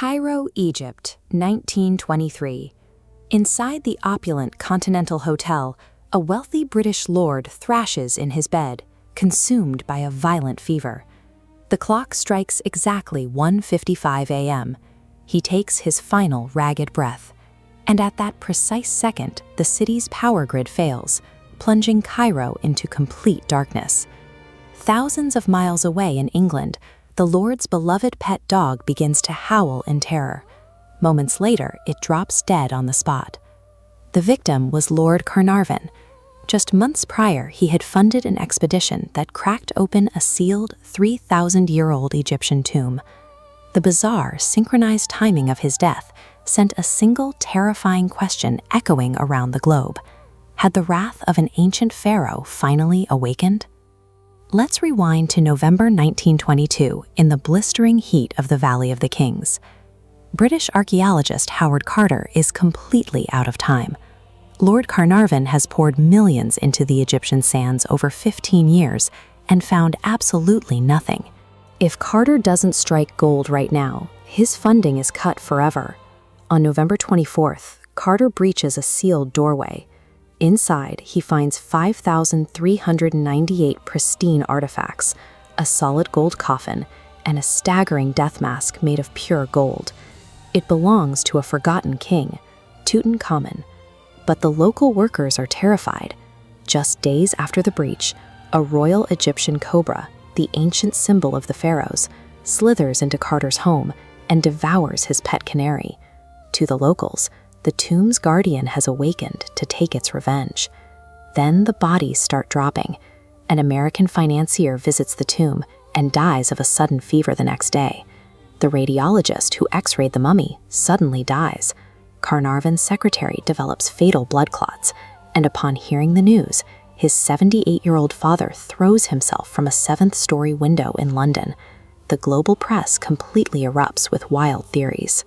Cairo, Egypt, 1923. Inside the opulent Continental Hotel, a wealthy British lord thrashes in his bed, consumed by a violent fever. The clock strikes exactly 1:55 a.m. He takes his final ragged breath. And at that precise second, the city's power grid fails, plunging Cairo into complete darkness. Thousands of miles away in England, the Lord's beloved pet dog begins to howl in terror. Moments later, it drops dead on the spot. The victim was Lord Carnarvon. Just months prior, he had funded an expedition that cracked open a sealed 3,000-year-old Egyptian tomb. The bizarre, synchronized timing of his death sent a single terrifying question echoing around the globe. Had the wrath of an ancient pharaoh finally awakened? Let's rewind to November 1922 in the blistering heat of the Valley of the Kings. British archaeologist Howard Carter is completely out of time. Lord Carnarvon has poured millions into the Egyptian sands over 15 years and found absolutely nothing. If Carter doesn't strike gold right now, his funding is cut forever. On November 24th, Carter breaches a sealed doorway. Inside, he finds 5,398 pristine artifacts, a solid gold coffin, and a staggering death mask made of pure gold. It belongs to a forgotten king, Tutankhamun. But the local workers are terrified. Just days after the breach, a royal Egyptian cobra, the ancient symbol of the pharaohs, slithers into Carter's home and devours his pet canary. To the locals, the tomb's guardian has awakened to take its revenge. Then the bodies start dropping. An American financier visits the tomb and dies of a sudden fever the next day. The radiologist who x-rayed the mummy suddenly dies. Carnarvon's secretary develops fatal blood clots, and upon hearing the news, his 78-year-old father throws himself from a 7th-story window in London. The global press completely erupts with wild theories.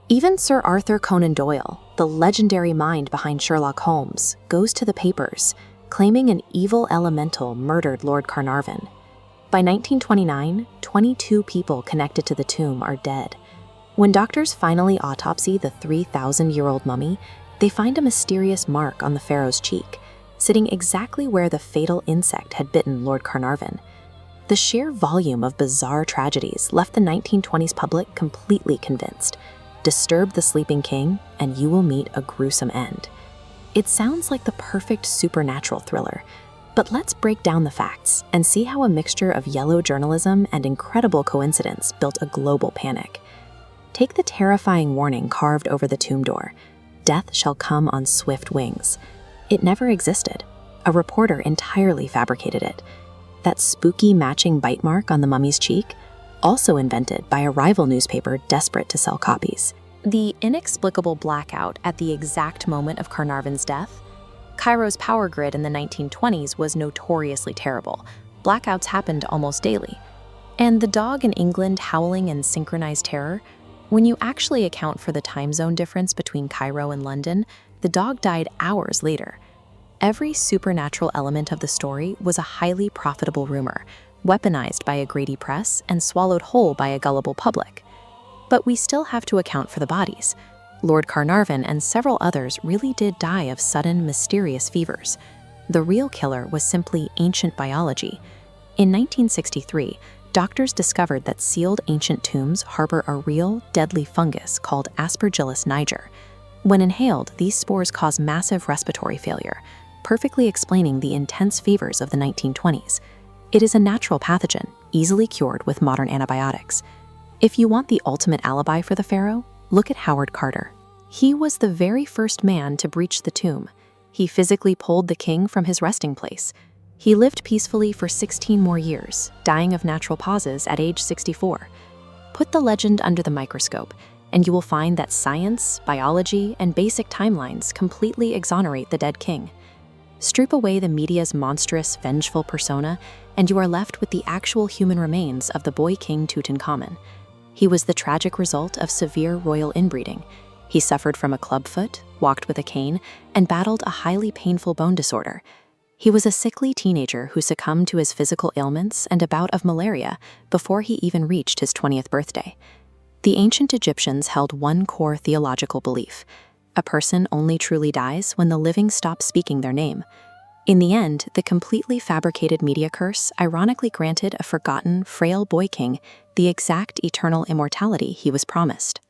Even Sir Arthur Conan Doyle, the legendary mind behind Sherlock Holmes, goes to the papers, claiming an evil elemental murdered Lord Carnarvon. By 1929, 22 people connected to the tomb are dead. When doctors finally autopsy the 3,000-year-old mummy, they find a mysterious mark on the pharaoh's cheek, sitting exactly where the fatal insect had bitten Lord Carnarvon. The sheer volume of bizarre tragedies left the 1920s public completely convinced. Disturb the sleeping king, and you will meet a gruesome end. It sounds like the perfect supernatural thriller, but let's break down the facts and see how a mixture of yellow journalism and incredible coincidence built a global panic. Take the terrifying warning carved over the tomb door: "Death shall come on swift wings." It never existed. A reporter entirely fabricated it. That spooky matching bite mark on the mummy's cheek, also invented by a rival newspaper desperate to sell copies. The inexplicable blackout at the exact moment of Carnarvon's death. Cairo's power grid in the 1920s was notoriously terrible. Blackouts happened almost daily. And the dog in England howling in synchronized terror? When you actually account for the time zone difference between Cairo and London, the dog died hours later. Every supernatural element of the story was a highly profitable rumor, weaponized by a greedy press and swallowed whole by a gullible public. But we still have to account for the bodies. Lord Carnarvon and several others really did die of sudden, mysterious fevers. The real killer was simply ancient biology. In 1963, doctors discovered that sealed ancient tombs harbor a real, deadly fungus called Aspergillus niger. When inhaled, these spores cause massive respiratory failure, perfectly explaining the intense fevers of the 1920s. It is a natural pathogen, easily cured with modern antibiotics. If you want the ultimate alibi for the pharaoh, look at Howard Carter. He was the very first man to breach the tomb. He physically pulled the king from his resting place. He lived peacefully for 16 more years, dying of natural causes at age 64. Put the legend under the microscope, and you will find that science, biology, and basic timelines completely exonerate the dead king. Strip away the media's monstrous, vengeful persona, and you are left with the actual human remains of the boy king Tutankhamun. He was the tragic result of severe royal inbreeding. He suffered from a clubfoot, walked with a cane, and battled a highly painful bone disorder. He was a sickly teenager who succumbed to his physical ailments and a bout of malaria before he even reached his 20th birthday. The ancient Egyptians held one core theological belief: a person only truly dies when the living stop speaking their name. In the end, the completely fabricated media curse ironically granted a forgotten, frail boy king the exact eternal immortality he was promised.